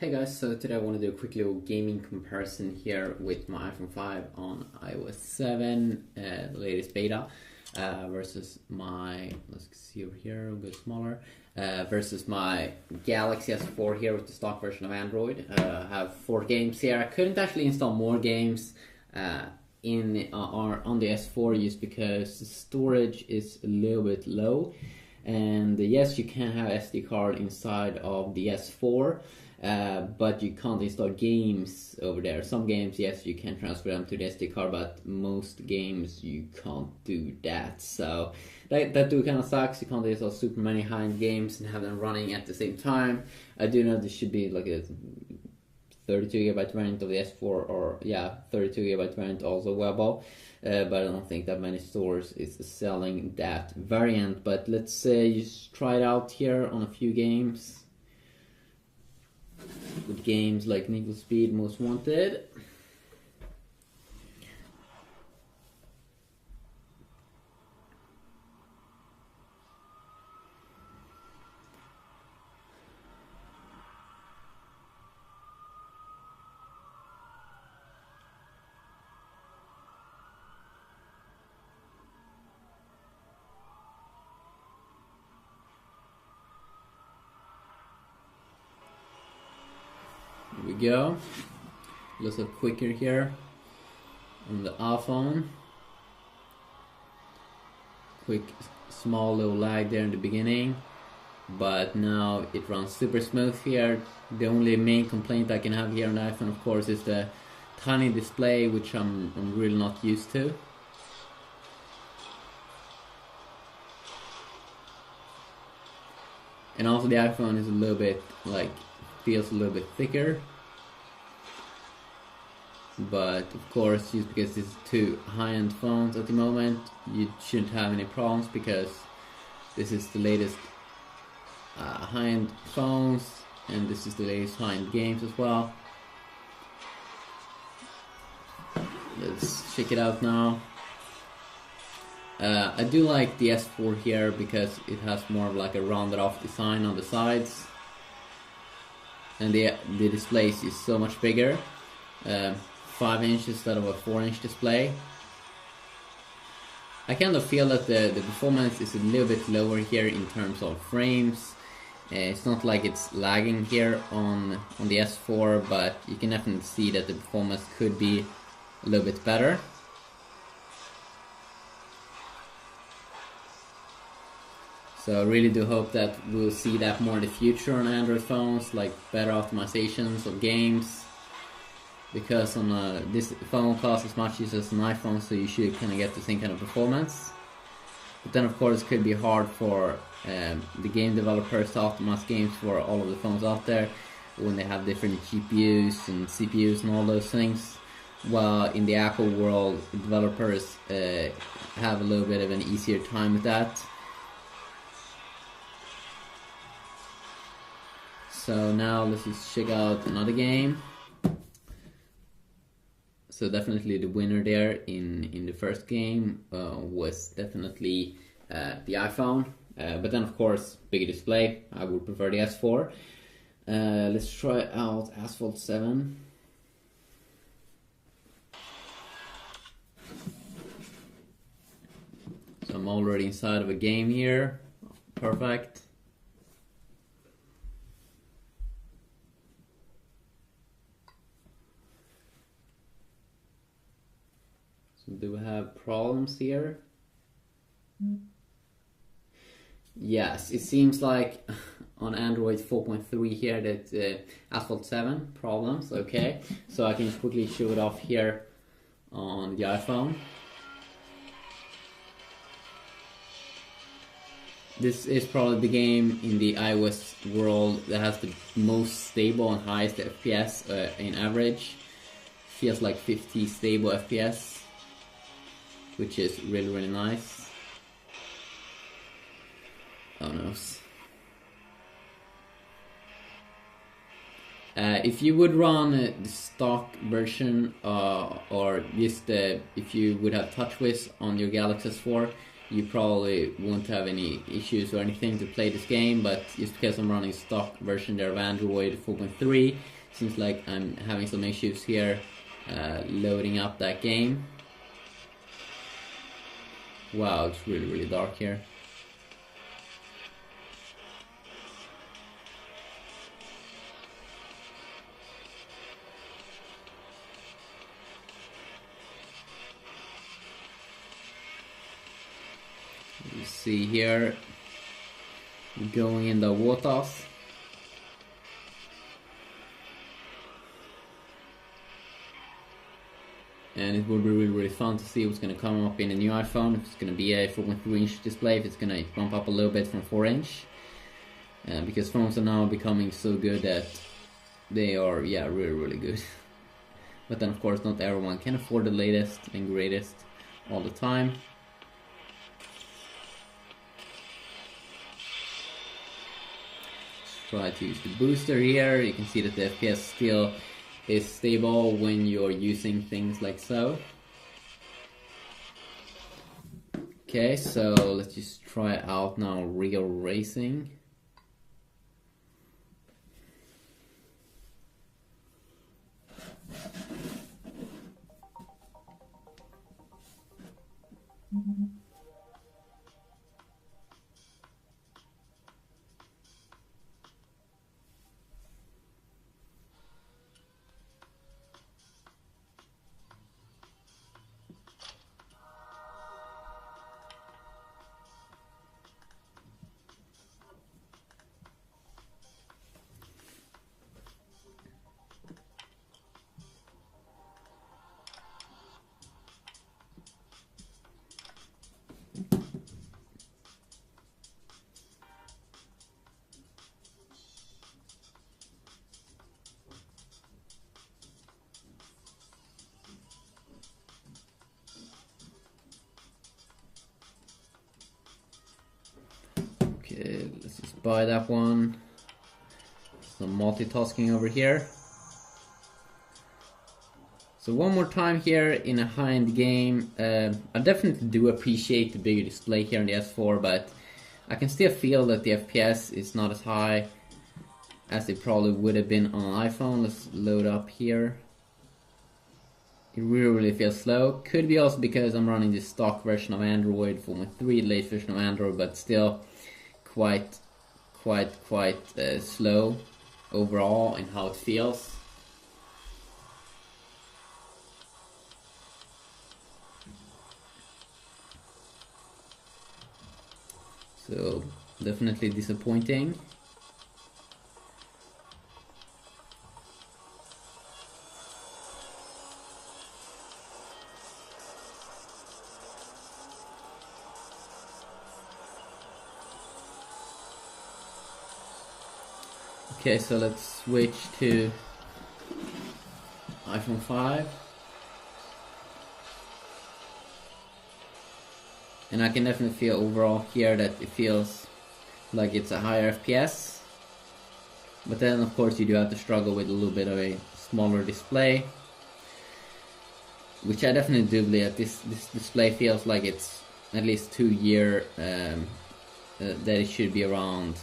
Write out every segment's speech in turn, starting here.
Hey guys, so today I want to do a quick little gaming comparison here with my iPhone 5 on iOS 7, the latest beta, versus my, let's see over here, a bit smaller, versus my Galaxy S4 here with the stock version of Android. I have 4 games here. I couldn't actually install more games on the S4 just because the storage is a little bit low. And yes, you can have SD card inside of the S4, but you can't install games over there. Some games, yes, you can transfer them to the SD card, but most games you can't do that. So that do kind of sucks. You can't install super many high-end games and have them running at the same time. I do know this should be like a 32GB variant of the S4, or yeah, 32GB variant also available. But I don't think that many stores is selling that variant. But let's say you try it out here on a few games. With games like Need for Speed Most Wanted. Here we go. A little quicker here on the iPhone. Quick, small little lag there in the beginning, but now it runs super smooth here. The only main complaint I can have here on the iPhone, of course, is the tiny display, which I'm really not used to. And also the iPhone is a little bit feels a little bit thicker, but of course, just because it's 2 high-end phones at the moment, you shouldn't have any problems because this is the latest high-end phones, and this is the latest high-end games as well. Let's check it out now. I do like the S4 here because it has more of like a rounded off design on the sides. And the display is so much bigger, 5 inches instead of a 4-inch display. I kind of feel that the performance is a little bit lower here in terms of frames. It's not like it's lagging here on the S4, but you can definitely see that the performance could be a little bit better. So I really do hope that we'll see that more in the future on Android phones, like better optimizations of games. Because on this phone costs as much as an iPhone, so you should kind of get the same kind of performance. But then of course it could be hard for the game developers to optimize games for all of the phones out there when they have different GPUs and CPUs and all those things. While in the Apple world, developers have a little bit of an easier time with that. So now let's just check out another game. So definitely the winner there in the first game was definitely the iPhone. But then of course, bigger display. I would prefer the S4. Let's try out Asphalt 7. So I'm already inside of a game here. Perfect. Do we have problems here? Yes, it seems like on Android 4.3 here that Asphalt 7 problems. Okay, so I can quickly show it off here on the iPhone. This is probably the game in the iOS world that has the most stable and highest FPS in average. Feels like 50 stable FPS. Which is really nice. Oh no. If you would run the stock version, or just if you would have TouchWiz on your Galaxy S4, you probably won't have any issues or anything to play this game, but just because I'm running stock version there of Android 4.3, seems like I'm having some issues here loading up that game. Wow, it's really dark here. You see here, going in the waters. And it will be really fun to see what's going to come up in the new iPhone. If it's going to be a 4.3-inch display, if it's going to bump up a little bit from 4-inch. Because phones are now becoming so good that they are, yeah, really good. But then of course not everyone can afford the latest and greatest all the time. Let's try to use the booster here. You can see that the FPS still is stable when you're using things like so. Okay, so let's just try out now real racing. Okay, let's just buy that one. Some multitasking over here. So one more time here in a high-end game. I definitely do appreciate the bigger display here on the S4, but I can still feel that the FPS is not as high as it probably would have been on an iPhone. Let's load up here. It really feels slow. Could be also because I'm running the stock version of Android 4.3, latest version of Android, but still quite slow overall in how it feels. So definitely disappointing. Okay, so let's switch to iPhone 5. And I can definitely feel overall here that it feels like it's a higher FPS. But then of course you do have to struggle with a little bit of a smaller display. Which I definitely do believe that this display feels like it's at least 2 year, that it should be around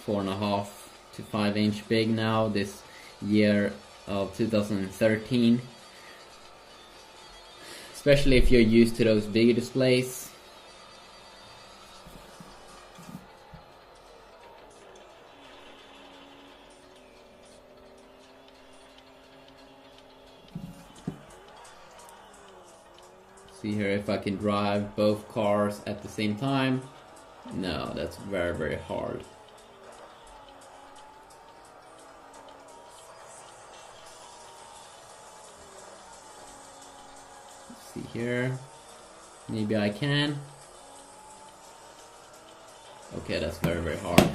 4.5 to 5 inch big now, this year of 2013. Especially if you're used to those bigger displays. See here if I can drive both cars at the same time. No, that's very hard. Let's see here. Maybe I can. Okay, that's very hard.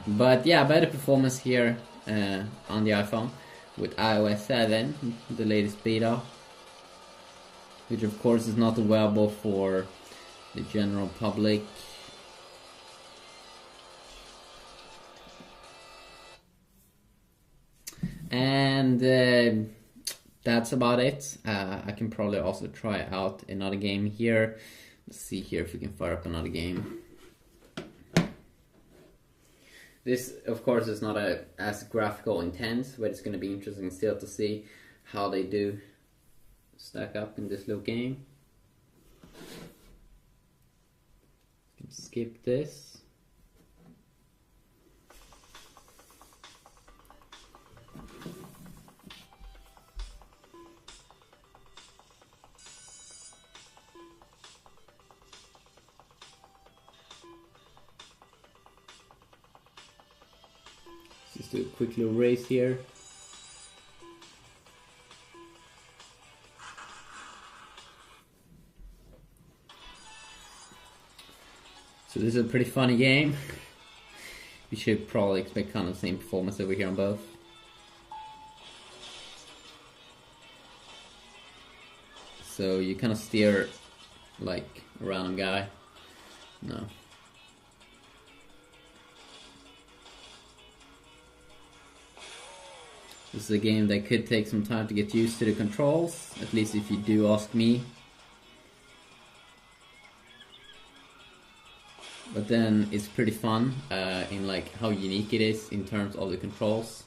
But yeah, better performance here on the iPhone with iOS 7, the latest beta. Which of course is not available for the general public. And that's about it. I can probably also try out another game here. Let's see here if we can fire up another game. This, of course, is not as graphical intense, but it's going to be interesting still to see how they do stack up in this little game. Skip this. Just do a quick little race here. So this is a pretty funny game. You should probably expect kind of the same performance over here on both. So you kind of steer like a random guy. No. This is a game that could take some time to get used to the controls, at least if you do ask me. But then it's pretty fun in like how unique it is in terms of the controls.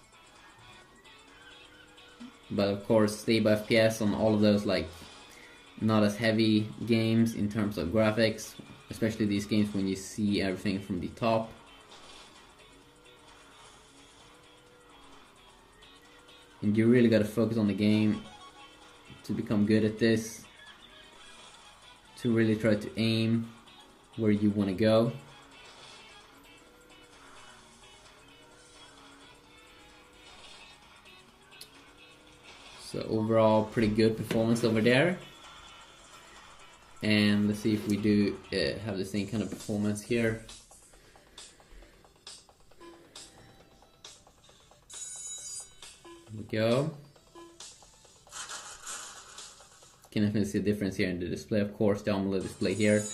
But of course, stable FPS on all of those like not as heavy games in terms of graphics, especially these games when you see everything from the top. And you really gotta focus on the game to become good at this, to really try to aim where you want to go. So overall, pretty good performance over there. And let's see if we do have the same kind of performance here. There we go. Can definitely see a difference here in the display, of course, the AMOLED display here.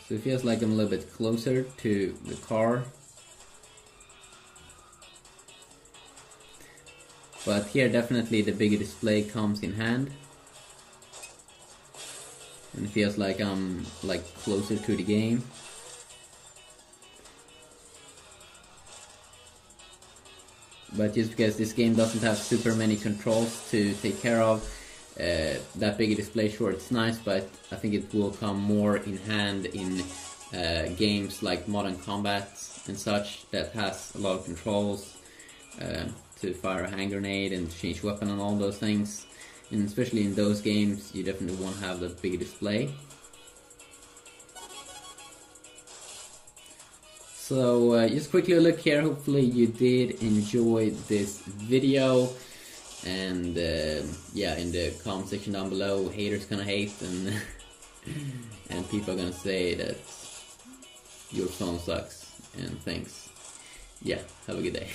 So it feels like I'm a little bit closer to the car. But here definitely the bigger display comes in hand. And it feels like I'm like closer to the game. But just because this game doesn't have super many controls to take care of, that bigger display, sure, it's nice, but I think it will come more in hand in games like Modern Combat and such that has a lot of controls to fire a hand grenade and change weapon and all those things. And especially in those games, you definitely want to have the big display. So just quickly look here, hopefully you did enjoy this video. And yeah, in the comment section down below, haters gonna hate and and people are gonna say that your phone sucks and thanks. Yeah, have a good day.